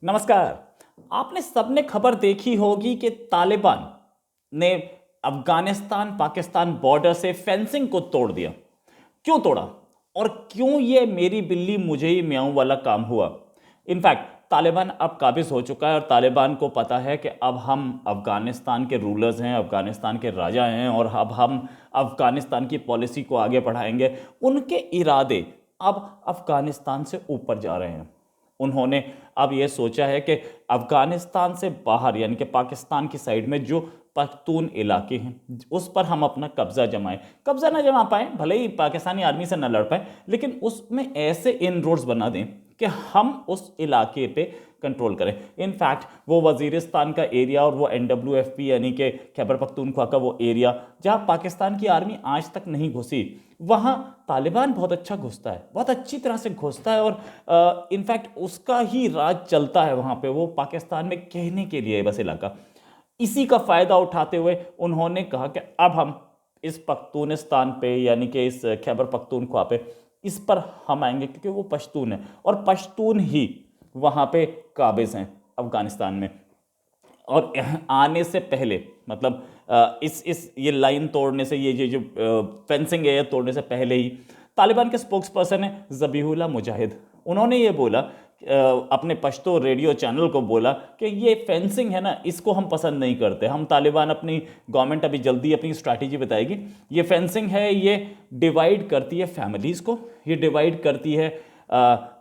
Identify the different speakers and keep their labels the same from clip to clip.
Speaker 1: नमस्कार। आपने सबने खबर देखी होगी कि तालिबान ने अफगानिस्तान पाकिस्तान बॉर्डर से फेंसिंग को तोड़ दिया। क्यों तोड़ा और क्यों ये मेरी बिल्ली मुझे ही म्याऊं वाला काम हुआ? इनफैक्ट तालिबान अब काबिज हो चुका है और तालिबान को पता है कि अब हम अफगानिस्तान के रूलर्स हैं, अफगानिस्तान के राजा हैं और अब हम अफगानिस्तान की पॉलिसी को आगे बढ़ाएंगे। उनके इरादे अब अफगानिस्तान से ऊपर जा रहे हैं। उन्होंने अब ये सोचा है कि अफगानिस्तान से बाहर यानी कि पाकिस्तान की साइड में जो पख्तून इलाके हैं उस पर हम अपना कब्जा जमाएं। कब्जा ना जमा पाएं, भले ही पाकिस्तानी आर्मी से ना लड़ पाएं, लेकिन उसमें ऐसे इन रोड्स बना दें कि हम उस इलाके पे कंट्रोल करें। इनफैक्ट वो वजीरिस्तान का एरिया और वो NWFP यानी कि खैबर पख्तूनख्वा का वो एरिया जहां पाकिस्तान की आर्मी आज तक नहीं घुसी, वहां तालिबान बहुत अच्छा घुसता है, बहुत अच्छी तरह से घुसता है और इनफैक्ट उसका ही राज चलता है वहां पे। वो पाकिस्तान में कहने के लिए बस इलाका। इसी का फायदा उठाते हुए उन्होंने कहा कि अब हम इस पख्तूनिस्तान पे यानी कि इस खैबर पख्तूनख्वा पे इस पर हम आएंगे, क्योंकि वो पश्तून है और पश्तून ही वहां पे काबिज हैं अफगानिस्तान में। और आने से पहले मतलब इस ये लाइन तोड़ने से, ये जो फेंसिंग है तोड़ने से पहले ही तालिबान के स्पोक्स पर्सन है ज़बीहुल्लाह मुजाहिद, उन्होंने ये बोला अपने पश्तो रेडियो चैनल को बोला कि ये फेंसिंग है ना, इसको हम पसंद नहीं करते। हम तालिबान अपनी गवर्नमेंट अभी जल्दी अपनी स्ट्रैटेजी बताएगी। ये फेंसिंग है, ये डिवाइड करती है फैमिलीज़ को, ये डिवाइड करती है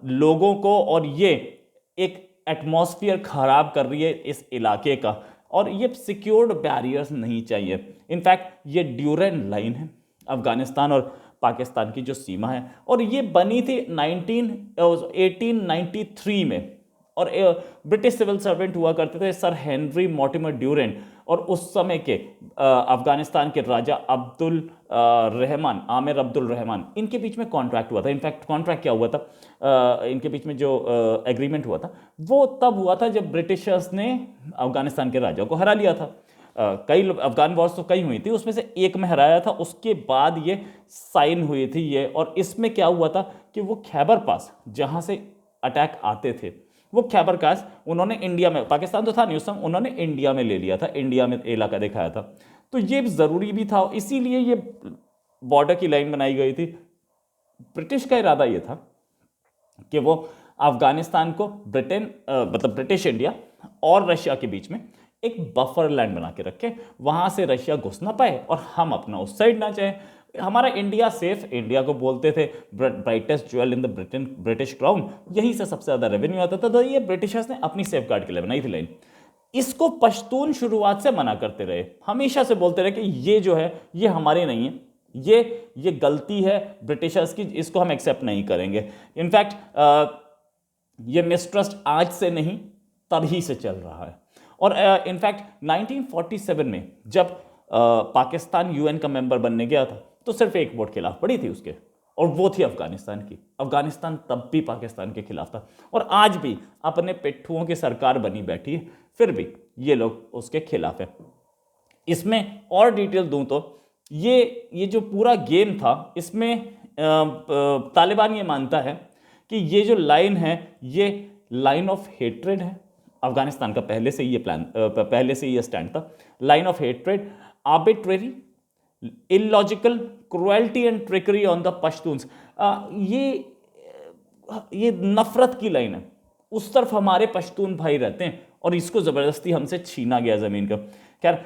Speaker 1: लोगों को, और ये एक एटमॉस्फेयर खराब कर रही है इस इलाके का। और ये सिक्योर्ड बैरियर्स नहीं चाहिए। इनफैक्ट ये ड्यूरेंट लाइन है अफगानिस्तान और पाकिस्तान की जो सीमा है, और ये बनी थी 1893 में। और ब्रिटिश सिविल सर्वेंट हुआ करते थे सर हेनरी मॉर्टिमर ड्यूरेंट, और उस समय के अफगानिस्तान के राजा अब्दुल रहमान, आमिर अब्दुल रहमान, इनके बीच में कॉन्ट्रैक्ट हुआ था। इनफैक्ट कॉन्ट्रैक्ट क्या हुआ था, इनके बीच में जो एग्रीमेंट हुआ था वो तब हुआ था जब ब्रिटिशर्स ने अफगानिस्तान के राजा को हरा लिया था। कई अफगान वॉर्स तो कई हुई थी, उसमें से एक में हराया था, उसके बाद ये साइन हुई थी ये। और इसमें क्या हुआ था कि वो खैबर पास जहां से अटैक आते थे, वो खैबर पास उन्होंने इंडिया में, पाकिस्तान तो था नहीं उस समय, उन्होंने इंडिया में ले लिया था, इंडिया में इलाका दिखाया था। तो ये ज़रूरी भी था, इसीलिए ये बॉर्डर की लाइन बनाई गई थी। ब्रिटिश का इरादा ये था कि वो अफगानिस्तान को ब्रिटेन मतलब ब्रिटिश इंडिया और रशिया के बीच में एक बफर लैंड बना के रखे, वहां से रशिया घुस ना पाए और हम अपना उस साइड ना जाए। हमारा इंडिया सेफ, इंडिया को बोलते थे brightest jewel in the British crown, यहीं से सबसे ज्यादा रेवेन्यू आता था। तो ये ब्रिटिशर्स ने अपनी सेफ गार्ड के लिए बनाई थी लाइन। इसको पश्तून शुरुआत से मना करते रहे, हमेशा से बोलते रहे कि ये जो है ये हमारे नहीं है, ये गलती है ब्रिटिशर्स की, इसको हम एक्सेप्ट नहीं करेंगे। इनफैक्ट ये मिसट्रस्ट आज से नहीं तभी से चल रहा है। और इनफैक्ट 1947 में जब पाकिस्तान यूएन का मेंबर बनने गया था तो सिर्फ एक वोट खिलाफ पड़ी थी उसके, और वो थी अफगानिस्तान की। अफगानिस्तान तब भी पाकिस्तान के खिलाफ था, और आज भी अपने पिट्ठुओं की सरकार बनी बैठी है, फिर भी ये लोग उसके खिलाफ है। इसमें और डिटेल दूं तो ये जो पूरा गेम था, इसमें तालिबान ये मानता है कि ये जो लाइन है ये लाइन ऑफ हेट्रेड है। अफगानिस्तान का पहले से ये पहले से ये स्टैंड था, line of hatred, arbitrary, illogical, cruelty and trickery on the Pashtuns. ये नफरत की लाइन है, उस तरफ हमारे पश्तून भाई रहते हैं और इसको ज़बरदस्ती हमसे छीना गया ज़मीन का। खैर,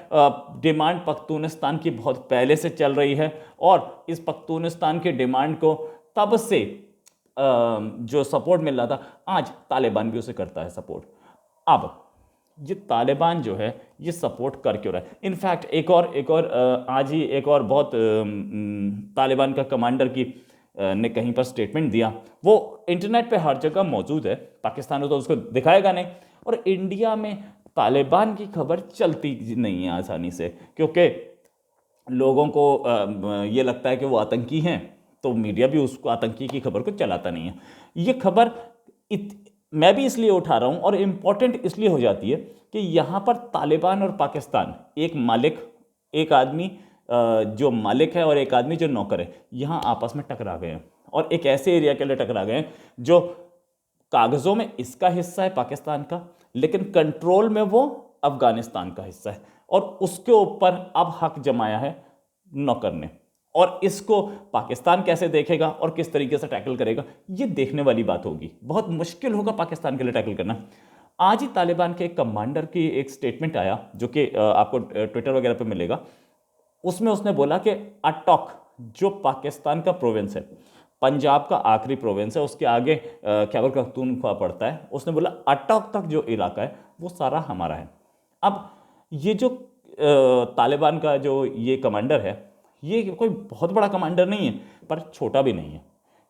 Speaker 1: डिमांड पख्तूनिस्तान की बहुत पहले से चल रही है, और इस पख्तूनिस्तान के डिमांड को तब से जो सपोर्ट मिल रहा था, आज तालिबान भी उसे करता है सपोर्ट। अब ये तालिबान जो है ये सपोर्ट कर क्यों रहा है? इनफैक्ट एक और आज ही एक और बहुत तालिबान का कमांडर की ने कहीं पर स्टेटमेंट दिया, वो इंटरनेट पे हर जगह मौजूद है, पाकिस्तान में तो उसको दिखाएगा नहीं। और इंडिया में तालिबान की खबर चलती नहीं है आसानी से, क्योंकि लोगों को ये लगता है कि वो आतंकी हैं, तो मीडिया भी उसको आतंकी की खबर को चलाता नहीं है। ये खबर मैं भी इसलिए उठा रहा हूं और इम्पॉर्टेंट इसलिए हो जाती है कि यहां पर तालिबान और पाकिस्तान, एक मालिक, एक आदमी जो मालिक है और एक आदमी जो नौकर है, यहां आपस में टकरा गए हैं, और एक ऐसे एरिया के लिए टकरा गए हैं जो कागज़ों में इसका हिस्सा है पाकिस्तान का, लेकिन कंट्रोल में वो अफगानिस्तान का हिस्सा है, और उसके ऊपर अब हक जमाया है नौकर ने। और इसको पाकिस्तान कैसे देखेगा और किस तरीके से टैकल करेगा, ये देखने वाली बात होगी। बहुत मुश्किल होगा पाकिस्तान के लिए टैकल करना। आज ही तालिबान के एक कमांडर की एक स्टेटमेंट आया, जो कि आपको ट्विटर वगैरह पे मिलेगा। उसमें उसने बोला कि अटॉक जो पाकिस्तान का प्रोविंस है, पंजाब का आखिरी प्रोविंस है, उसके आगे खैबर पख्तूनख्वा पड़ता है, उसने बोला अटॉक तक जो इलाका है वो सारा हमारा है। अब ये जो तालिबान का जो ये कमांडर है, ये कोई बहुत बड़ा कमांडर नहीं है, पर छोटा भी नहीं है।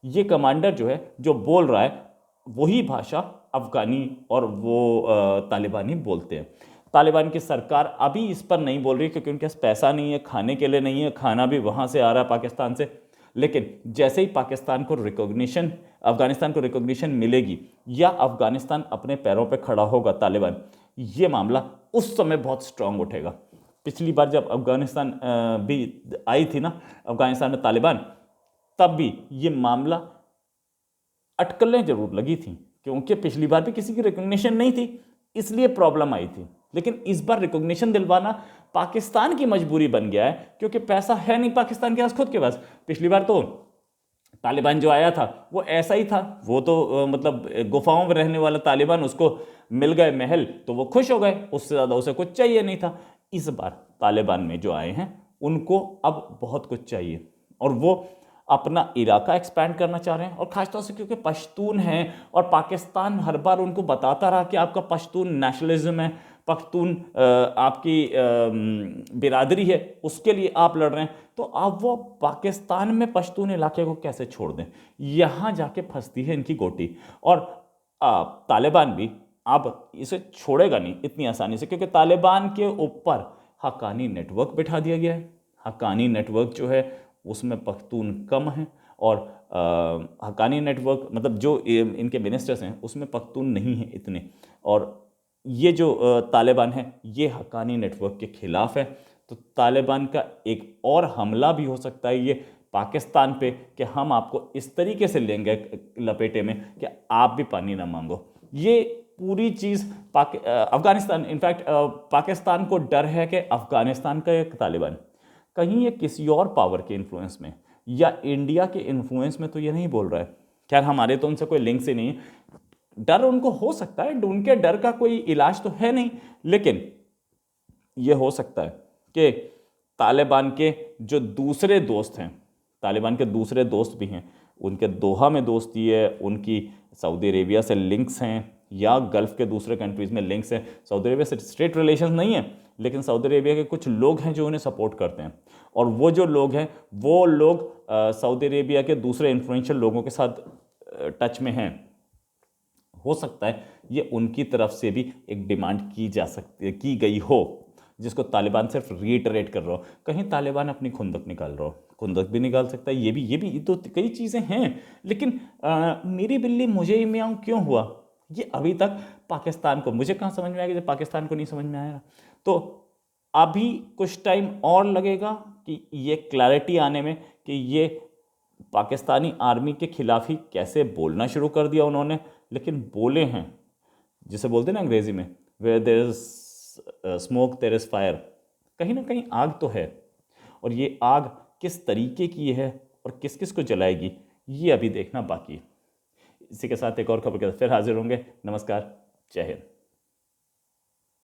Speaker 1: ये कमांडर जो है, जो बोल रहा है, वही भाषा अफगानी और वो तालिबानी बोलते हैं। तालिबान की सरकार अभी इस पर नहीं बोल रही क्योंकि उनके पास पैसा नहीं है, खाने के लिए नहीं है, खाना भी वहाँ से आ रहा है पाकिस्तान से। लेकिन जैसे ही पाकिस्तान को रिकॉग्निशन, अफगानिस्तान को रिकॉग्निशन मिलेगी, या अफगानिस्तान अपने पैरों पे खड़ा होगा तालिबान, ये मामला उस समय बहुत स्ट्रांग उठेगा। पिछली बार जब अफगानिस्तान भी आई थी ना, अफगानिस्तान में तालिबान, तब भी ये मामला अटकलें जरूर लगी थी, क्योंकि पिछली बार भी किसी की रिकॉग्निशन नहीं थी, इसलिए प्रॉब्लम आई थी। लेकिन इस बार रिकॉग्निशन दिलवाना पाकिस्तान की मजबूरी बन गया है, क्योंकि पैसा है नहीं पाकिस्तान के पास, खुद के पास। पिछली बार तो तालिबान जो आया था वो ऐसा ही था, वो तो मतलब गुफाओं में रहने वाला तालिबान, उसको मिल गए महल तो वो खुश हो गए, उससे ज़्यादा उसे कुछ चाहिए नहीं था। इस बार तालिबान में जो आए हैं उनको अब बहुत कुछ चाहिए, और वो अपना इलाका एक्सपैंड करना चाह रहे हैं। और खासतौर से क्योंकि पश्तून हैं, और पाकिस्तान हर बार उनको बताता रहा कि आपका पश्तून नेशनलिज्म है, पख्तून आपकी बिरादरी है, उसके लिए आप लड़ रहे हैं, तो अब वो पाकिस्तान में पश्तून इलाके को कैसे छोड़ दें, यहाँ जाके फंसती है इनकी गोटी। और तालिबान भी अब इसे छोड़ेगा नहीं इतनी आसानी से, क्योंकि तालिबान के ऊपर हक्कानी नेटवर्क बिठा दिया गया है। हक्कानी नेटवर्क जो है उसमें पख्तून कम है, और हक्कानी नेटवर्क मतलब जो इनके मिनिस्टर्स हैं उसमें पख्तून नहीं है इतने। और ये जो तालिबान है ये हक्कानी नेटवर्क के खिलाफ है। तो तालिबान का एक और हमला भी हो सकता है ये पाकिस्तान पे, कि हम आपको इस तरीके से लेंगे लपेटे में कि आप भी पानी ना मांगो। ये पूरी चीज़ अफगानिस्तान, इनफैक्ट पाकिस्तान को डर है कि अफगानिस्तान का एक तालिबान कहीं ये किसी और पावर के इन्फ्लुएंस में या इंडिया के इन्फ्लुएंस में तो ये नहीं बोल रहा है। खैर हमारे तो उनसे कोई लिंक से नहीं है, डर उनको हो सकता है, उनके डर का कोई इलाज तो है नहीं, लेकिन ये हो सकता है कि तालिबान के जो दूसरे दोस्त हैं, तालिबान के दूसरे दोस्त भी हैं, उनके दोहा में दोस्ती है, उनकी सऊदी अरेबिया से लिंक्स हैं, या गल्फ़ के दूसरे कंट्रीज़ में लिंक्स हैं। सऊदी अरेबिया से स्ट्रेट रिलेशन नहीं है, लेकिन सऊदी अरेबिया के कुछ लोग हैं जो उन्हें सपोर्ट करते हैं, और वो जो लोग हैं वो लोग सऊदी अरेबिया के दूसरे इन्फ्लुएंशियल लोगों के साथ टच में हैं। हो सकता है ये उनकी तरफ से भी एक डिमांड की जा सकती है, की गई हो, जिसको तालिबान सिर्फ रीइटरेट कर रहा हो। कहीं तालिबान अपनी खुंदक निकाल रहा हो, खुंदक भी निकाल सकता है, ये भी तो कई चीज़ें हैं। लेकिन मेरी बिल्ली मुझे ही म्याऊं क्यों हुआ, ये अभी तक पाकिस्तान को, मुझे कहाँ समझ में आएगा जब पाकिस्तान को नहीं समझ में आएगा। तो अभी कुछ टाइम और लगेगा कि ये क्लैरिटी आने में कि ये पाकिस्तानी आर्मी के खिलाफ ही कैसे बोलना शुरू कर दिया उन्होंने। लेकिन बोले हैं, जिसे बोलते हैं ना अंग्रेजी में, where there is smoke there is fire, कहीं ना कहीं आग तो है, और ये आग किस तरीके की है और किस किस को जलाएगी ये अभी देखना बाकी है। इसी के साथ एक और खबर के साथ फिर हाजिर होंगे। नमस्कार, जय हिंद।